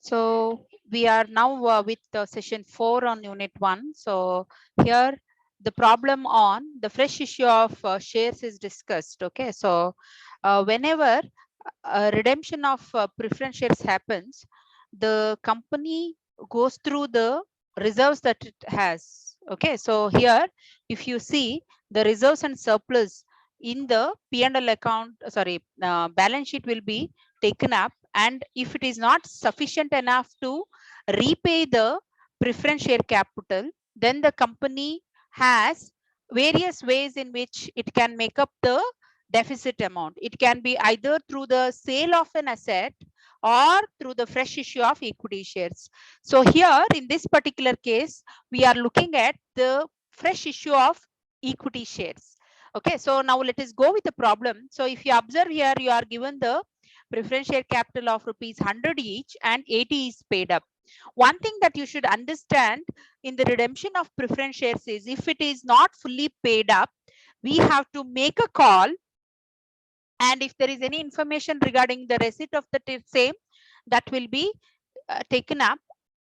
So we are now with session 4 on unit 1. So here the problem on the fresh issue of shares is discussed. Okay, so whenever a redemption of preference shares happens, the company goes through the reserves that it has. Okay, so here if you see the reserves and surplus in the P&L account, balance sheet will be taken up, and if it is not sufficient enough to repay the preference share capital, then the company has various ways in which it can make up the deficit amount. It can be either through the sale of an asset or through the fresh issue of equity shares. So here in this particular case, we are looking at the fresh issue of equity shares. Okay, so now let us go with the problem. So if you observe here, you are given the preference share capital of rupees 100 each and 80 is paid up. One thing that you should understand in the redemption of preference shares is if it is not fully paid up, we have to make a call, and if there is any information regarding the receipt of the same, that will be taken up.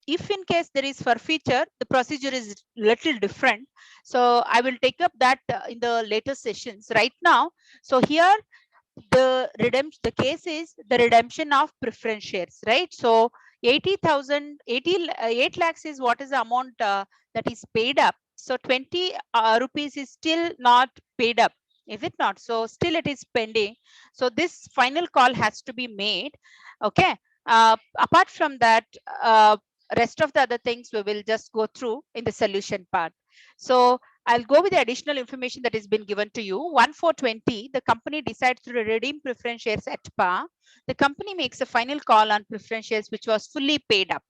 If in case there is forfeiture, the procedure is little different. So I will take up that in the later sessions. Right now, so here the case is the redemption of preference shares, right? So 8 lakhs is what is the amount that is paid up. So 20 rupees is still not paid up, is it not? So still it is pending. So this final call has to be made. Okay, apart from that, rest of the other things we will just go through in the solution part. So I'll go with the additional information that has been given to you. 1420, the company decides to redeem preference shares at par. The company makes a final call on preference shares which was fully paid up.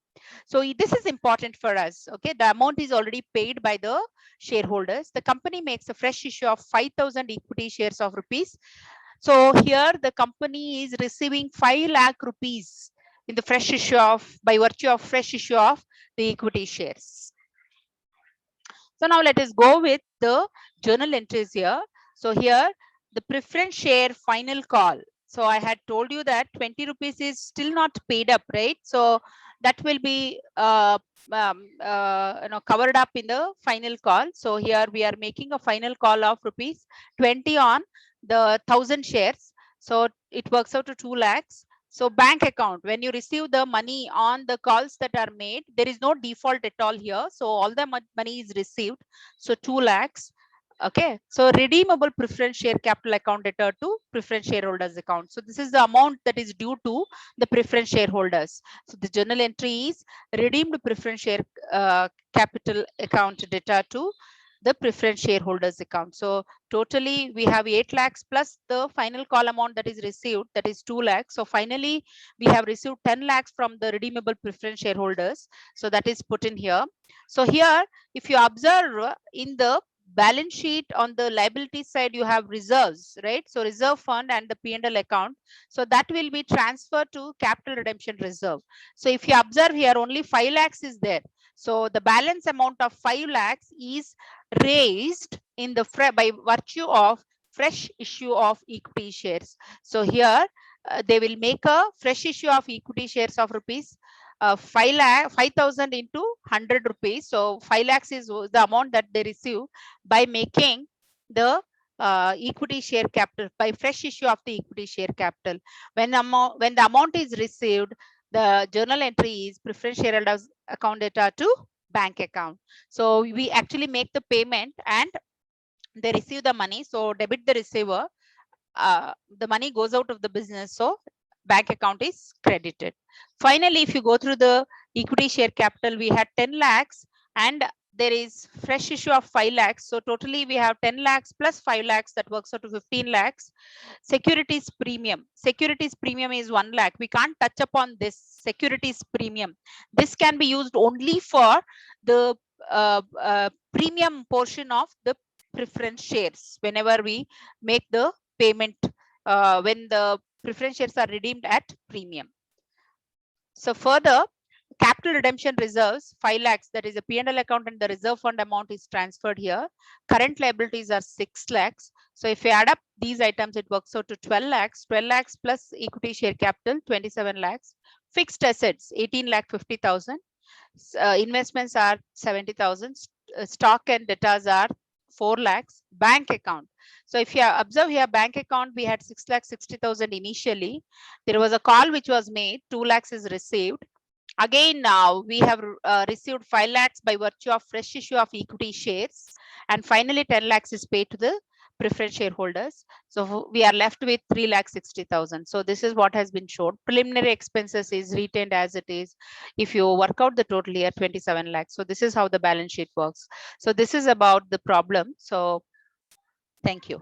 So this is important for us. Okay, the amount is already paid by the shareholders. The company makes a fresh issue of 5,000 equity shares of rupees. So here the company is receiving 5 lakh rupees in the fresh issue of, by virtue of fresh issue of the equity shares. So now let us go with the journal entries here. So here the preference share final call. So I had told you that 20 rupees is still not paid up, right? So that will be covered up in the final call. So here we are making a final call of rupees 20 on the 1,000 shares. So it works out to 2 lakhs. So bank account, when you receive the money on the calls that are made, there is no default at all here. So all the money is received. So 2 lakhs. Okay. So redeemable preference share capital account debtor to preference shareholders account. So this is the amount that is due to the preference shareholders. So the journal entry is redeemed preference share capital account debtor to the preference shareholders account. So totally we have 8 lakhs plus the final call amount that is received, that is 2 lakhs. So finally we have received 10 lakhs from the redeemable preference shareholders. So that is put in here. So here if you observe in the balance sheet on the liability side, you have reserves, right? So reserve fund and the P&L account. So that will be transferred to capital redemption reserve. So if you observe here, only 5 lakhs is there. So the balance amount of 5 lakhs is raised in the by virtue of fresh issue of equity shares. So here they will make a fresh issue of equity shares of rupees 5,000 into 100 rupees. So 5 lakhs is the amount that they receive by making the equity share capital, by fresh issue of the equity share capital. When the amount is received, the journal entry is preference shareholders account data to bank account. So we actually make the payment and they receive the money. So debit the receiver, the money goes out of the business. So bank account is credited. Finally, if you go through the equity share capital, we had 10 lakhs and there is fresh issue of 5 lakhs. So totally we have 10 lakhs plus 5 lakhs, that works out to 15 lakhs. Securities premium. Securities premium is 1 lakh. We can't touch upon this securities premium. This can be used only for the premium portion of the preference shares whenever we make the payment when the preference shares are redeemed at premium. So further, capital redemption reserves, 5 lakhs, that is a P&L account and the reserve fund amount is transferred here. Current liabilities are 6 lakhs. So if you add up these items, it works out to 12 lakhs. 12 lakhs plus equity share capital, 27 lakhs. Fixed assets, 18 lakh 50,000. Investments are 70,000. Stock and debtors are 4 lakhs. Bank account. So if you observe here, bank account, we had 6 lakh 60,000 initially. There was a call which was made, 2 lakhs is received. Again, now we have received 5 lakhs by virtue of fresh issue of equity shares. And finally, 10 lakhs is paid to the preferred shareholders. So we are left with 3 lakh 60,000. So this is what has been shown. Preliminary expenses is retained as it is. If you work out the total here, 27 lakhs. So this is how the balance sheet works. So this is about the problem. So thank you.